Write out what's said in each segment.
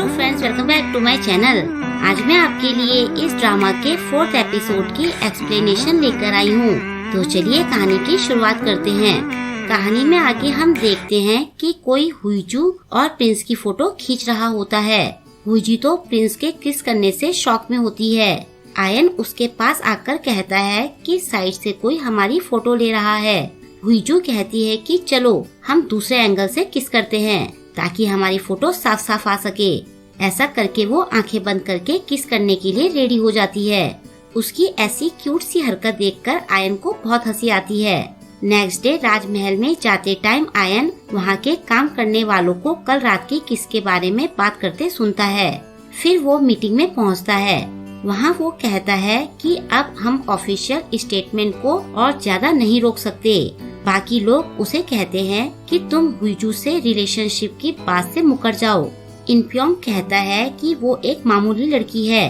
Hello friends, welcome back to my channel. आज मैं आपके लिए इस ड्रामा के 4th एपिसोड की एक्सप्लेनेशन लेकर आई हूँ। तो चलिए कहानी की शुरुआत करते हैं। कहानी में आगे हम देखते हैं कि कोई हुईजू और प्रिंस की फोटो खींच रहा होता है। हुईजू तो प्रिंस के किस करने से शॉक में होती है। आयन उसके पास आकर कहता है कि साइड से कोई हमारी फोटो ले रहा है। हुईजू कहती है कि चलो हम दूसरे एंगल से किस करते हैं ताकि हमारी फोटो साफ साफ आ सके। ऐसा करके वो आंखें बंद करके किस करने के लिए रेडी हो जाती है। उसकी ऐसी क्यूट सी हरकत देखकर आयन को बहुत हंसी आती है। नेक्स्ट डे राजमहल में जाते टाइम आयन वहाँ के काम करने वालों को कल रात की किस के बारे में बात करते सुनता है। फिर वो मीटिंग में पहुँचता है। वहाँ वो कहता है कि अब हम ऑफिशियल स्टेटमेंट को और ज्यादा नहीं रोक सकते। बाकी लोग उसे कहते हैं कि तुम हुईजू से रिलेशनशिप की बात से मुकर जाओ। इनप्योंग कहता है कि वो एक मामूली लड़की है।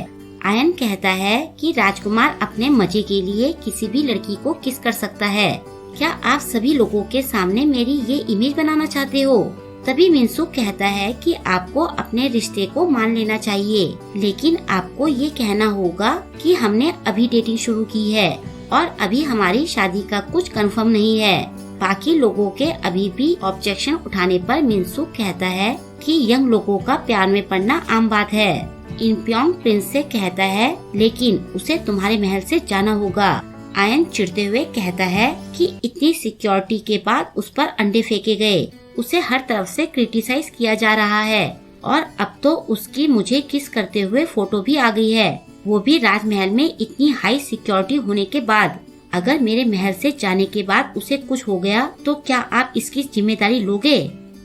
आयन कहता है कि राजकुमार अपने मजे के लिए किसी भी लड़की को किस कर सकता है। क्या आप सभी लोगों के सामने मेरी ये इमेज बनाना चाहते हो? तभी मिनसू कहता है कि आपको अपने रिश्ते को मान लेना चाहिए, लेकिन आपको ये कहना होगा कि हमने अभी डेटिंग शुरू की है और अभी हमारी शादी का कुछ कंफर्म नहीं है। बाकी लोगों के अभी भी ऑब्जेक्शन उठाने पर मिनसू कहता है कि यंग लोगों का प्यार में पड़ना आम बात है। इनप्योंग प्रिंस से कहता है लेकिन उसे तुम्हारे महल से जाना होगा। आयन चिढ़ते हुए कहता है कि इतनी सिक्योरिटी के बाद उस पर अंडे फेंके गए। उसे हर तरफ से क्रिटिसाइज किया जा रहा है और अब तो उसकी मुझे किस करते हुए फोटो भी आ गई है, वो भी राजमहल में इतनी हाई सिक्योरिटी होने के बाद। अगर मेरे महल से जाने के बाद उसे कुछ हो गया तो क्या आप इसकी जिम्मेदारी लोगे?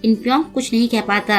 इनप्योंग कुछ नहीं कह पाता।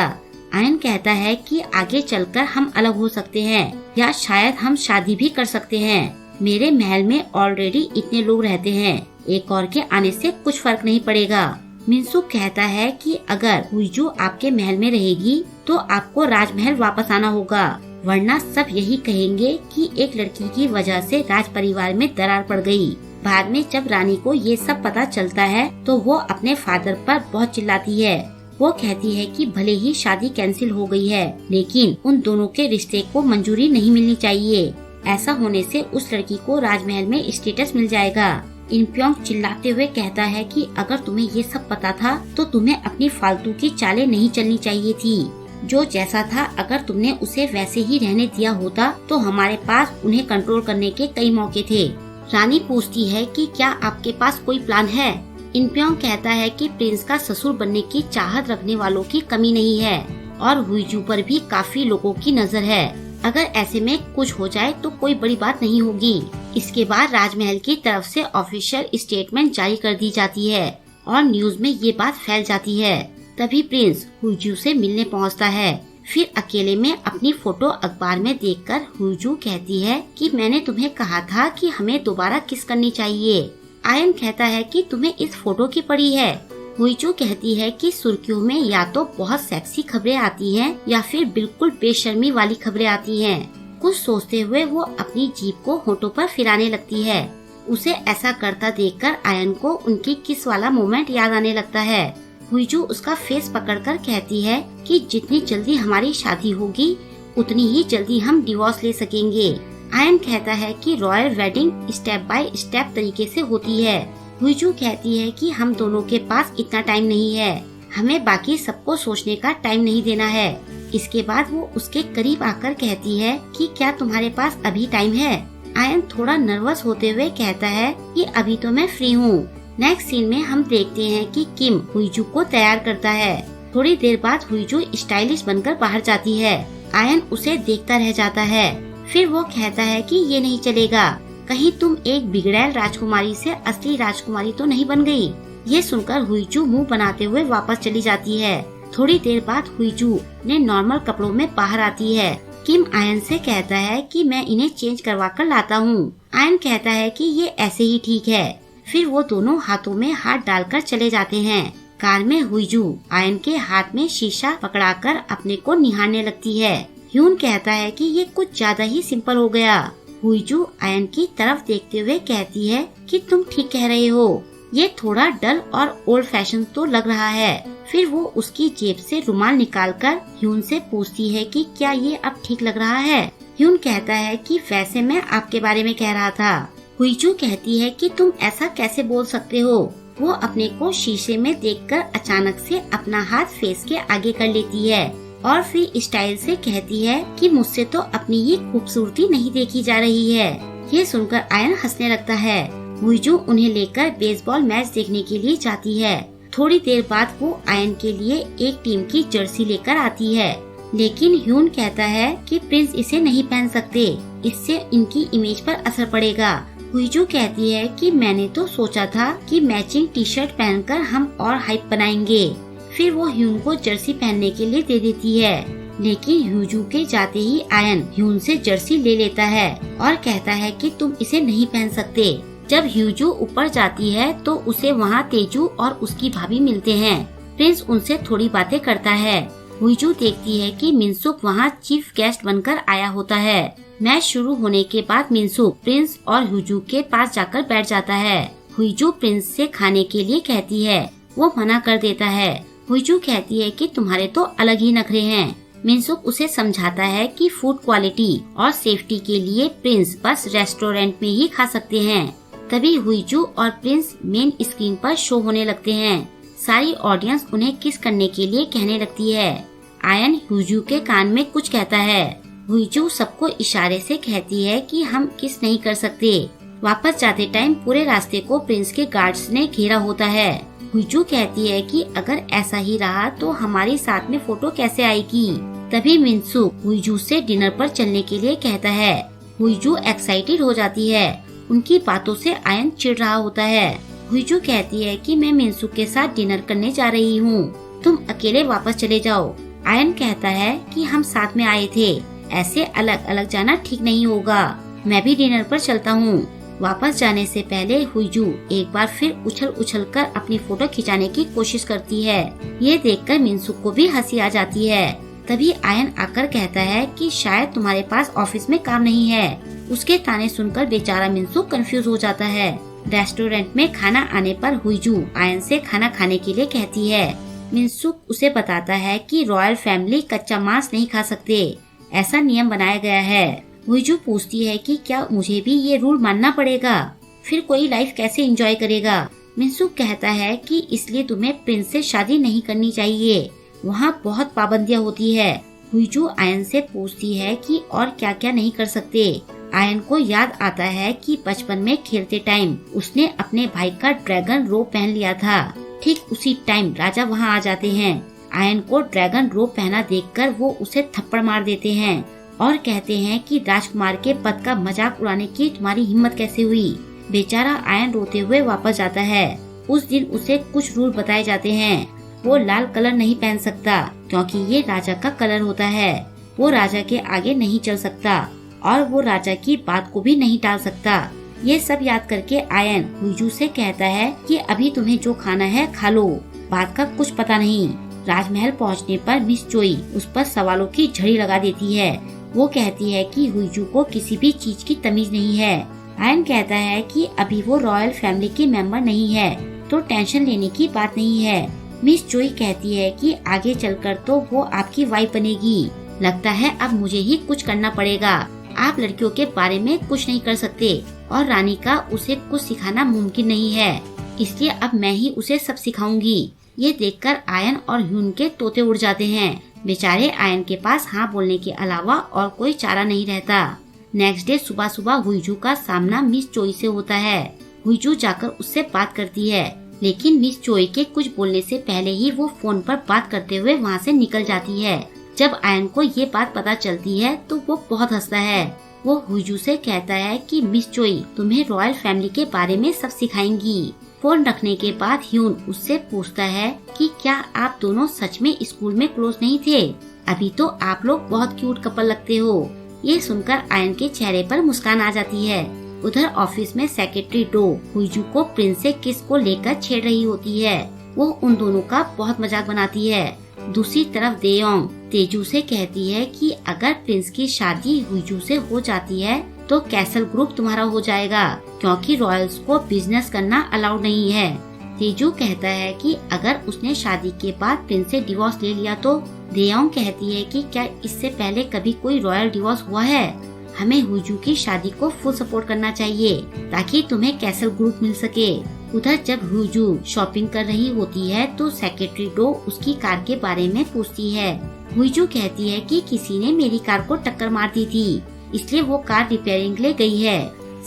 आयन कहता है कि आगे चलकर हम अलग हो सकते हैं या शायद हम शादी भी कर सकते हैं। मेरे महल में ऑलरेडी इतने लोग रहते हैं, एक और के आने से कुछ फर्क नहीं पड़ेगा। मिनसू कहता है कि अगर हुईजू आपके महल में रहेगी तो आपको राजमहल वापस आना होगा, वरना सब यही कहेंगे कि एक लड़की की वजह से राज परिवार में दरार पड़ गई। बाद में जब रानी को ये सब पता चलता है तो वो अपने फादर पर बहुत चिल्लाती है। वो कहती है कि भले ही शादी कैंसिल हो गई है, लेकिन उन दोनों के रिश्ते को मंजूरी नहीं मिलनी चाहिए। ऐसा होने से उस लड़की को राजमहल में स्टेटस मिल जाएगा। इनप्योंग चिल्लाते हुए कहता है कि अगर तुम्हें ये सब पता था तो तुम्हें अपनी फालतू की चालें नहीं चलनी चाहिए थी। जो जैसा था अगर तुमने उसे वैसे ही रहने दिया होता तो हमारे पास उन्हें कंट्रोल करने के कई मौके थे। रानी पूछती है कि क्या आपके पास कोई प्लान है? इनप्योंग कहता है कि प्रिंस का ससुर बनने की चाहत रखने वालों की कमी नहीं है और हुईजू पर भी काफी लोगों की नजर है। अगर ऐसे में कुछ हो जाए तो कोई बड़ी बात नहीं होगी। इसके बाद राजमहल की तरफ से ऑफिशियल स्टेटमेंट जारी कर दी जाती है और न्यूज में ये बात फैल जाती है। तभी प्रिंस हुईजू से मिलने पहुंचता है। फिर अकेले में अपनी फोटो अखबार में देखकर हुईजू कहती है कि मैंने तुम्हें कहा था कि हमें दोबारा किस करनी चाहिए। आयन कहता है कि तुम्हें इस फोटो की पड़ी है। हुईजू कहती है कि सुर्खियों में या तो बहुत सेक्सी खबरें आती हैं या फिर बिल्कुल बेशर्मी वाली खबरें आती हैं। कुछ सोचते हुए वो अपनी जीभ को होठों पर फिराने लगती है। उसे ऐसा करता देखकर आयन को उनकी किस वाला मोमेंट याद आने लगता है। हुईजू उसका फेस पकड़कर कहती है कि जितनी जल्दी हमारी शादी होगी उतनी ही जल्दी हम डिवोर्स ले सकेंगे। आयन कहता है कि royal wedding step by step तरीके से होती है। हुईजू कहती है कि हम दोनों के पास इतना टाइम नहीं है, हमें बाकी सबको सोचने का टाइम नहीं देना है। इसके बाद वो उसके करीब आकर कहती है कि क्या तुम्हारे पास अभी टाइम है? आयन थोड़ा नर्वस होते हुए कहता है कि अभी तो मैं फ्री हूँ। नेक्स्ट सीन में हम देखते हैं कि किम हुईजू को तैयार करता है। थोड़ी देर बाद हुईजू स्टाइलिश बनकर बाहर जाती है। आयन उसे देखता रह जाता है। फिर वो कहता है कि ये नहीं चलेगा, कहीं तुम एक बिगड़ैल राजकुमारी से असली राजकुमारी तो नहीं बन गई। ये सुनकर हुईजू मुंह बनाते हुए वापस चली जाती है। थोड़ी देर बाद हुईजू ने नॉर्मल कपड़ों में बाहर आती है। किम आयन से कहता है कि मैं इन्हें चेंज करवा कर लाता हूँ। आयन कहता है कि ये ऐसे ही ठीक है। फिर वो दोनों हाथों में हाथ डालकर चले जाते हैं। कार में हुईजू आयन के हाथ में शीशा पकड़ाकर अपने को निहारने लगती है। ह्यून कहता है कि ये कुछ ज्यादा ही सिंपल हो गया। हुईजू आयन की तरफ देखते हुए कहती है कि तुम ठीक कह रहे हो, ये थोड़ा डल और ओल्ड फैशन तो लग रहा है। फिर वो उसकी जेब से रुमाल निकालकर ह्यून से पूछती है कि क्या ये अब ठीक लग रहा है। ह्यून कहता है कि वैसे मैं आपके बारे में कह रहा था। हुईजू कहती है कि तुम ऐसा कैसे बोल सकते हो। वो अपने को शीशे में देखकर अचानक से अपना हाथ फेस के आगे कर लेती है और फिर स्टाइल से कहती है कि मुझसे तो अपनी ही खूबसूरती नहीं देखी जा रही है। ये सुनकर आयन हंसने लगता है। हुईजू उन्हें लेकर बेसबॉल मैच देखने के लिए जाती है। थोड़ी देर बाद वो आयन के लिए एक टीम की जर्सी लेकर आती है, लेकिन ह्यून कहता है कि प्रिंस इसे नहीं पहन सकते, इससे इनकी इमेज पर असर पड़ेगा। हुईजू कहती है कि मैंने तो सोचा था कि मैचिंग टी शर्ट पहनकर हम और हाइप बनाएंगे। फिर वो ह्यून को जर्सी पहनने के लिए दे देती है, लेकिन हुईजू के जाते ही आयन ह्यून से जर्सी ले लेता है और कहता है कि तुम इसे नहीं पहन सकते। जब हुईजू ऊपर जाती है तो उसे वहाँ तेजू और उसकी भाभी मिलते हैं। प्रिंस उनसे थोड़ी बातें करता है। हुईजू देखती है कि मिनसुक वहाँ चीफ गेस्ट बनकर आया होता है। मैच शुरू होने के बाद मिनसुक प्रिंस और हुईजू के पास जाकर बैठ जाता है। हुईजू प्रिंस से खाने के लिए कहती है, वो मना कर देता है। हुईजू कहती है कि तुम्हारे तो अलग ही नखरे हैं। मिनसुक उसे समझाता है कि फूड क्वालिटी और सेफ्टी के लिए प्रिंस बस रेस्टोरेंट में ही खा सकते हैं। तभी हुईजू और प्रिंस मेन स्क्रीन पर शो होने लगते हैं। सारी ऑडियंस उन्हें किस करने के लिए कहने लगती है। आयन हुईजू के कान में कुछ कहता है। हुईजू सबको इशारे से कहती है कि हम किस नहीं कर सकते। वापस जाते टाइम पूरे रास्ते को प्रिंस के गार्ड्स ने घेरा होता है। हुईजू कहती है कि अगर ऐसा ही रहा तो हमारी साथ में फोटो कैसे आएगी। तभी मिनसुक हुईजू से डिनर पर चलने के लिए कहता है। हुईजू एक्साइटेड हो जाती है। उनकी बातों से आयन चिढ़ रहा होता है। हुईजू कहती है कि मैं मिनसुक के साथ डिनर करने जा रही हूँ, तुम अकेले वापस चले जाओ। आयन कहता है कि हम साथ में आए थे, ऐसे अलग अलग जाना ठीक नहीं होगा, मैं भी डिनर पर चलता हूँ। वापस जाने से पहले हुईजू एक बार फिर उछल उछल कर अपनी फोटो खिंचाने की कोशिश करती है। ये देखकर मिनसुक को भी हंसी आ जाती है। तभी आयन आकर कहता है कि शायद तुम्हारे पास ऑफिस में काम नहीं है। उसके ताने सुनकर बेचारा मिनसुक कंफ्यूज हो जाता है। रेस्टोरेंट में खाना आने पर हुईजू आयन से खाना खाने के लिए कहती है। मिनसुक उसे बताता है कि रॉयल फैमिली कच्चा मांस नहीं खा सकते, ऐसा नियम बनाया गया है। हुईजू पूछती है कि क्या मुझे भी ये रूल मानना पड़ेगा, फिर कोई लाइफ कैसे एंजॉय करेगा। मिनसुक कहता है कि इसलिए तुम्हें प्रिंस से शादी नहीं करनी चाहिए, वहाँ बहुत पाबंदियाँ होती है। हुईजू आयन से पूछती है कि और क्या क्या नहीं कर सकते। आयन को याद आता है कि बचपन में खेलते टाइम उसने अपने भाई का ड्रैगन रोप पहन लिया था। ठीक उसी टाइम राजा वहाँ आ जाते हैं। आयन को ड्रैगन रोप पहना देखकर वो उसे थप्पड़ मार देते हैं और कहते हैं कि राजकुमार के पद का मजाक उड़ाने की तुम्हारी हिम्मत कैसे हुई। बेचारा आयन रोते हुए वापस जाता है। उस दिन उसे कुछ रूल बताए जाते हैं। वो लाल कलर नहीं पहन सकता क्योंकि ये राजा का कलर होता है। वो राजा के आगे नहीं चल सकता और वो राजा की बात को भी नहीं टाल सकता। ये सब याद करके आयन हुईजू से कहता है कि अभी तुम्हें जो खाना है खा लो, बात का कुछ पता नहीं। राजमहल पहुंचने पर मिस चोई उस पर सवालों की झड़ी लगा देती है। वो कहती है कि हुईजू को किसी भी चीज की तमीज नहीं है। आयन कहता है कि अभी वो रॉयल फैमिली की मेंबर नहीं है तो टेंशन लेने की बात नहीं है। मिस चोई कहती है कि आगे चलकर तो वो आपकी वाइफ बनेगी, लगता है अब मुझे ही कुछ करना पड़ेगा। आप लड़कियों के बारे में कुछ नहीं कर सकते और रानी का उसे कुछ सिखाना मुमकिन नहीं है, इसलिए अब मैं ही उसे सब सिखाऊंगी। ये देखकर आयन और ह्यून के तोते उड़ जाते हैं। बेचारे आयन के पास हाँ बोलने के अलावा और कोई चारा नहीं रहता। नेक्स्ट डे सुबह सुबह हुईजू का सामना मिस चोई से होता है। हुईजू जाकर उससे बात करती है, लेकिन मिस चोई के कुछ बोलने से पहले ही वो फोन पर बात करते हुए वहाँ से निकल जाती है। जब आयन को ये बात पता चलती है तो वो बहुत हंसता है। वो हुईजू से कहता है कि मिस चोई तुम्हें रॉयल फैमिली के बारे में सब सिखाएंगी। फोन रखने के बाद ह्यून उससे पूछता है कि क्या आप दोनों सच में स्कूल में क्लोज नहीं थे? अभी तो आप लोग बहुत क्यूट कपल लगते हो। ये सुनकर आयन के चेहरे पर मुस्कान आ जाती है। उधर ऑफिस में सेक्रेटरी डो हुईजू को प्रिंस से किस को लेकर छेड़ रही होती है। वो उन दोनों का बहुत मजाक बनाती है। दूसरी तरफ देयोंग तेजू से कहती है कि अगर प्रिंस की शादी हुईजू से हो जाती है तो कैसल ग्रुप तुम्हारा हो जाएगा, क्योंकि रॉयल्स को बिजनेस करना अलाउड नहीं है। तेजू कहता है कि अगर उसने शादी के बाद प्रिंस से डिवोर्स ले लिया तो। देयोंग कहती है कि क्या इससे पहले कभी कोई रॉयल डिवोर्स हुआ है? हमें हुजू की शादी को फुल सपोर्ट करना चाहिए ताकि तुम्हें कैसल ग्रुप मिल सके। उधर जब हुजू शॉपिंग कर रही होती है तो सेक्रेटरी डो उसकी कार के बारे में पूछती है। हुजू कहती है कि किसी ने मेरी कार को टक्कर मार दी थी, इसलिए वो कार रिपेयरिंग ले गई है।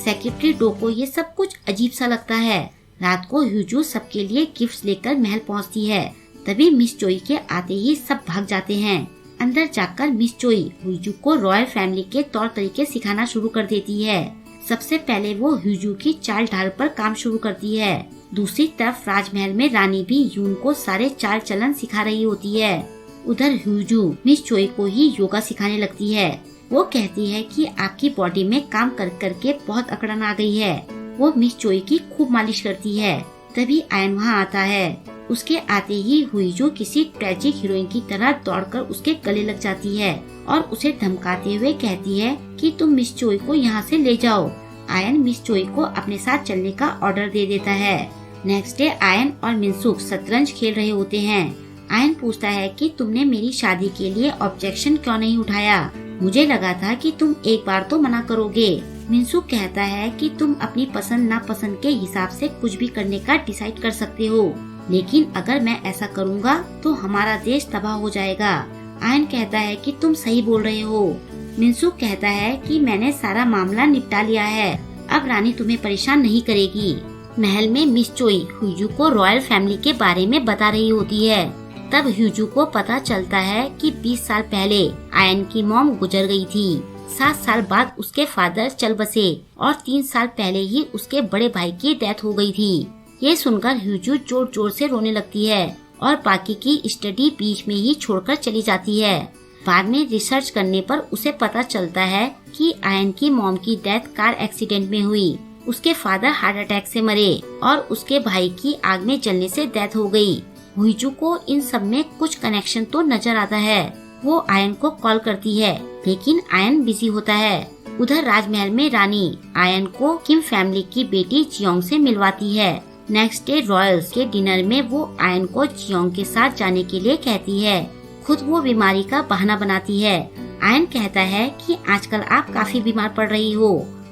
सेक्रेटरी डो को ये सब कुछ अजीब सा लगता है। रात को हुजू सबके लिए गिफ्ट्स लेकर महल पहुंचती है। तभी मिस चोई के आते ही सब भाग जाते हैं। अंदर जाकर मिस चोई हुजू को रॉयल फैमिली के तौर तरीके सिखाना शुरू कर देती है। सबसे पहले वो हुजू की चाल ढाल पर काम शुरू करती है। दूसरी तरफ राजमहल में रानी भी यून को सारे चाल चलन सिखा रही होती है। उधर हुजू मिस चोई को ही योगा सिखाने लगती है। वो कहती है कि आपकी बॉडी में काम कर करके बहुत अकड़न आ गई है। वो मिस चोई की खूब मालिश करती है। तभी आयन वहाँ आता है। उसके आते ही हुईजू किसी ट्रेजिक हीरोइन की तरह दौड़कर उसके गले लग जाती है और उसे धमकाते हुए कहती है कि तुम मिस चोई को यहाँ से ले जाओ। आयन मिस चोई को अपने साथ चलने का ऑर्डर दे देता है। नेक्स्ट डे आयन और मिनसुक शतरंज खेल रहे होते हैं। आयन पूछता है कि तुमने मेरी शादी के लिए ऑब्जेक्शन क्यों नहीं उठाया? मुझे लगा था कि तुम एक बार तो मना करोगे। मिनसुक कहता है कि तुम अपनी पसंद नापसंद के हिसाब से कुछ भी करने का डिसाइड कर सकते हो, लेकिन अगर मैं ऐसा करूँगा तो हमारा देश तबाह हो जाएगा। आयन कहता है कि तुम सही बोल रहे हो। मिनसुक कहता है कि मैंने सारा मामला निपटा लिया है, अब रानी तुम्हें परेशान नहीं करेगी। महल में मिस चोई हुजू को रॉयल फैमिली के बारे में बता रही होती है। तब हुजू को पता चलता है कि 20 साल पहले आयन की मॉम गुजर गई थी। 7 साल बाद उसके फादर चल बसे और 3 साल पहले ही उसके बड़े भाई की डेथ हो गई थी। ये सुनकर हुजू जोर जोर से रोने लगती है और बाकी की स्टडी बीच में ही छोड़कर चली जाती है। बाद में रिसर्च करने पर उसे पता चलता है कि आयन की मॉम की डेथ कार एक्सीडेंट में हुई। उसके फादर हार्ट अटैक से मरे और उसके भाई की आग में जलने से डेथ हो गई। हुईजू को इन सब में कुछ कनेक्शन तो नजर आता है। वो आयन को कॉल करती है, लेकिन आयन बिजी होता है। उधर राजमहल में रानी आयन को किम फैमिली की बेटी जियोंग से मिलवाती है। नेक्स्ट डे रॉयल्स के डिनर में वो आयन को जियोंग के साथ जाने के लिए कहती है। खुद वो बीमारी का बहाना बनाती है। आयन कहता है कि आजकल आप काफी बीमार पड़ रही हो।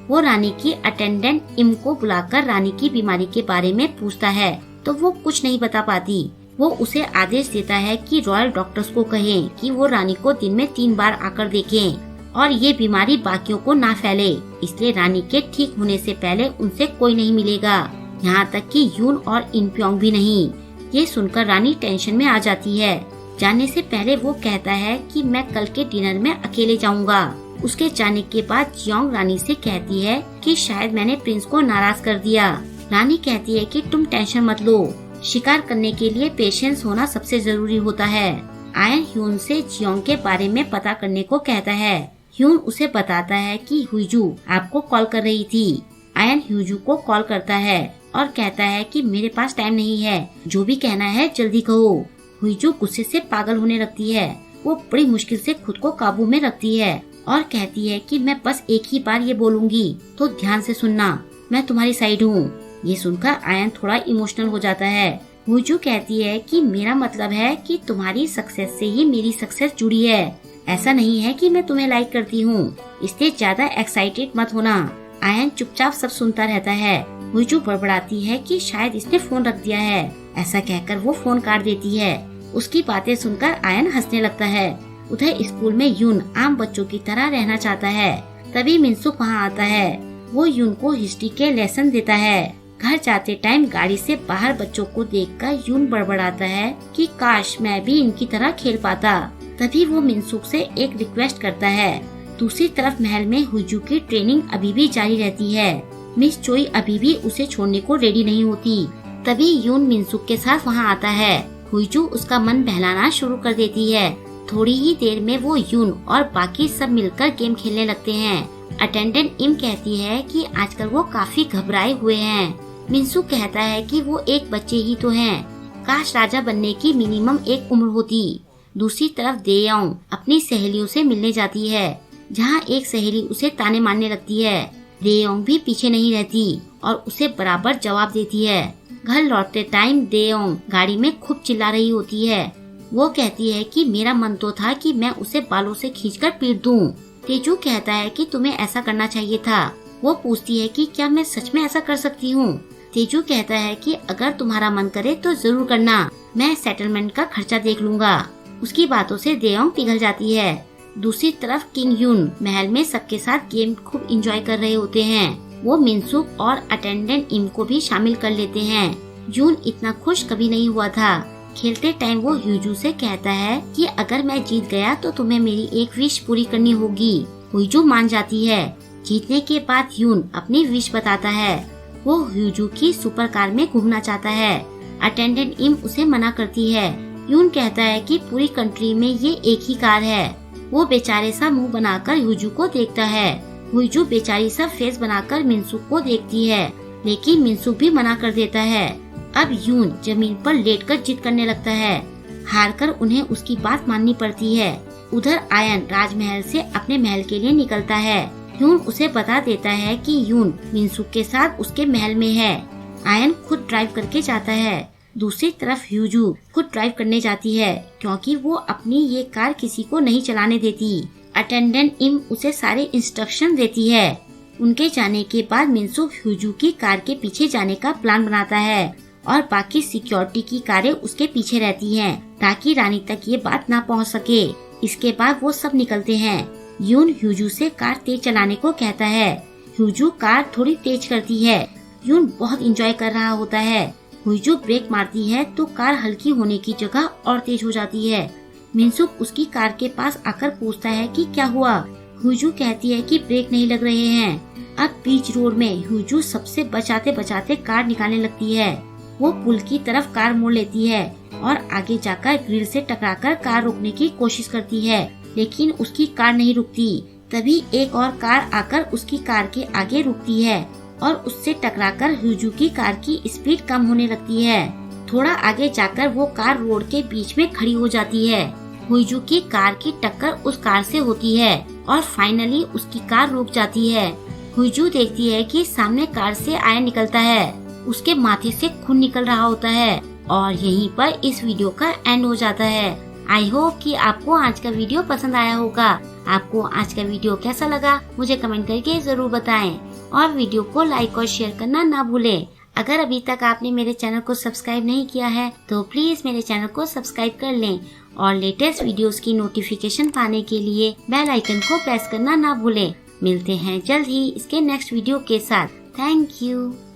वो रानी की अटेंडेंट इम को बुलाकर रानी की बीमारी के बारे में पूछता है तो वो कुछ नहीं बता पाती। वो उसे आदेश देता है कि रॉयल डॉक्टर्स को कहें कि वो रानी को दिन में 3 बार आकर देखें और ये बीमारी बाकियों को ना फैले, इसलिए रानी के ठीक होने से पहले उनसे कोई नहीं मिलेगा, यहाँ तक कि यून और इनप्योंग भी नहीं। ये सुनकर रानी टेंशन में आ जाती है। जाने से पहले वो कहता है कि मैं कल के डिनर में अकेले जाऊंगा। उसके जाने के बाद जियोंग रानी से कहती है कि शायद मैंने प्रिंस को नाराज कर दिया। रानी कहती है कि तुम टेंशन मत लो, शिकार करने के लिए पेशेंस होना सबसे जरूरी होता है। आयन ह्यून से जियोंग के बारे में पता करने को कहता है। ह्यून उसे बताता है कि हुईजू आपको कॉल कर रही थी। आयन हुईजू को कॉल करता है और कहता है कि मेरे पास टाइम नहीं है, जो भी कहना है जल्दी कहो। हुईजू गुस्से से पागल होने लगती है। वो बड़ी मुश्किल से खुद को काबू में रखती है और कहती है कि मैं बस एक ही बार ये बोलूंगी तो ध्यान से सुनना, मैं तुम्हारी साइड हूँ। ये सुनकर आयन थोड़ा इमोशनल हो जाता है। हुईजू कहती है कि मेरा मतलब है कि तुम्हारी सक्सेस से ही मेरी सक्सेस जुड़ी है, ऐसा नहीं है कि मैं तुम्हें लाइक करती हूँ, इसलिए ज्यादा एक्साइटेड मत होना। आयन चुपचाप सब सुनता रहता है। हुईजू बड़बड़ाती है कि शायद इसने फोन रख दिया है। ऐसा कहकर वो फोन काट देती है। उसकी बातें सुनकर आयन हंसने लगता है। उधर स्कूल में यून आम बच्चों की तरह रहना चाहता है। तभी मिनसुक वहाँ आता है। वो यून को हिस्ट्री के लेसन देता है। घर जाते टाइम गाड़ी से बाहर बच्चों को देखकर यून बड़बड़ाता है कि काश मैं भी इनकी तरह खेल पाता। तभी वो मिनसुक से एक रिक्वेस्ट करता है। दूसरी तरफ महल में हुईजू की ट्रेनिंग अभी भी जारी रहती है। मिस चोई अभी भी उसे छोड़ने को रेडी नहीं होती। तभी यून मिनसुक के साथ वहाँ आता है। हुईजू उसका मन बहलाना शुरू कर देती है। थोड़ी ही देर में वो यून और बाकी सब मिलकर गेम खेलने लगते हैं। अटेंडेंट इम कहती है कि आजकल वो काफी घबराए हुए हैं। मिनसुक कहता है कि वो एक बच्चे ही तो हैं, काश राजा बनने की मिनिमम एक उम्र होती। दूसरी तरफ देयोंग अपनी सहेलियों से मिलने जाती है, जहाँ एक सहेली उसे ताने मारने लगती है। देयोंग भी पीछे नहीं रहती और उसे बराबर जवाब देती है। घर लौटते टाइम देओंग गाड़ी में खूब चिल्ला रही होती है। वो कहती है कि मेरा मन तो था कि मैं उसे बालों से खींचकर पीट दूं। तेजू कहता है कि तुम्हें ऐसा करना चाहिए था। वो पूछती है कि क्या मैं सच में ऐसा कर सकती हूँ। तेजू कहता है कि अगर तुम्हारा मन करे तो जरूर करना, मैं सेटलमेंट का खर्चा देख लूंगा। उसकी बातों से देओंग पिघल जाती है। दूसरी तरफ किंग यून महल में सबके साथ गेम खूब एंजॉय कर रहे होते हैं। वो मिनसुक और अटेंडेंट इम को भी शामिल कर लेते हैं। यून इतना खुश कभी नहीं हुआ था। खेलते टाइम वो ह्यूजू से कहता है कि अगर मैं जीत गया तो तुम्हें मेरी एक विश पूरी करनी होगी। ह्यूजू मान जाती है। जीतने के बाद यून अपनी विश बताता है। वो ह्यूजू की सुपर कार में घूमना चाहता है। अटेंडेंट इम उसे मना करती है। यून कहता है कि पूरी कंट्री में ये एक ही कार है। वो बेचारे सा मुंह बनाकर ह्यूजू को देखता है। ह्यूजू बेचारी सा फेस बनाकर मिनसुक को देखती है, लेकिन मिनसुक भी मना कर देता है। अब यून जमीन पर लेटकर जिद करने लगता है। हारकर उन्हें उसकी बात माननी पड़ती है। उधर आयन राजमहल से अपने महल के लिए निकलता है। यून उसे बता देता है कि यून मिनसुक के साथ उसके महल में है। आयन खुद ड्राइव करके जाता है। दूसरी तरफ ह्यूजू खुद ड्राइव करने जाती है, क्योंकि वो अपनी ये कार किसी को नहीं चलाने देती। अटेंडेंट इम उसे सारे इंस्ट्रक्शन देती है। उनके जाने के बाद मिनसुक ह्यूजू की कार के पीछे जाने का प्लान बनाता है और बाकी सिक्योरिटी की कारें उसके पीछे रहती हैं, ताकि रानी तक ये बात ना पहुंच सके। इसके बाद वो सब निकलते हैं। यून ह्यूजू से कार तेज चलाने को कहता है। ह्यूजू कार थोड़ी तेज करती है। यून बहुत एंजॉय कर रहा होता है। ह्यूजू ब्रेक मारती है तो कार हल्की होने की जगह और तेज हो जाती है। मिनसुक उसकी कार के पास आकर पूछता है कि क्या हुआ। ह्यूजू कहती है कि ब्रेक नहीं लग रहे हैं। अब बीच रोड में ह्यूजू सबसे बचाते बचाते कार निकालने लगती है। वो पुल की तरफ कार मोड़ लेती है और आगे जाकर ग्रिल से टकराकर कार रोकने की कोशिश करती है, लेकिन उसकी कार नहीं रुकती। तभी एक और कार आकर उसकी कार के आगे रुकती है और उससे टकराकर ह्यूजू की कार की स्पीड कम होने लगती है। थोड़ा आगे जाकर वो कार रोड के बीच में खड़ी हो जाती है। ह्यूजू की कार की टक्कर उस कार से होती है और फाइनली उसकी कार रुक जाती है। ह्यूजू देखती है कि सामने कार से आयन निकलता है। उसके माथे से खून निकल रहा होता है और यहीं पर इस वीडियो का एंड हो जाता है। आई होप कि आपको आज का वीडियो पसंद आया होगा। आपको आज का वीडियो कैसा लगा मुझे कमेंट करके जरूर बताएं और वीडियो को लाइक और शेयर करना ना भूलें। अगर अभी तक आपने मेरे चैनल को सब्सक्राइब नहीं किया है तो प्लीज मेरे चैनल को सब्सक्राइब कर लें और लेटेस्ट वीडियोस की नोटिफिकेशन पाने के लिए बेल आइकन को प्रेस करना ना भूलें। मिलते हैं जल्द ही इसके नेक्स्ट वीडियो के साथ। Thank you.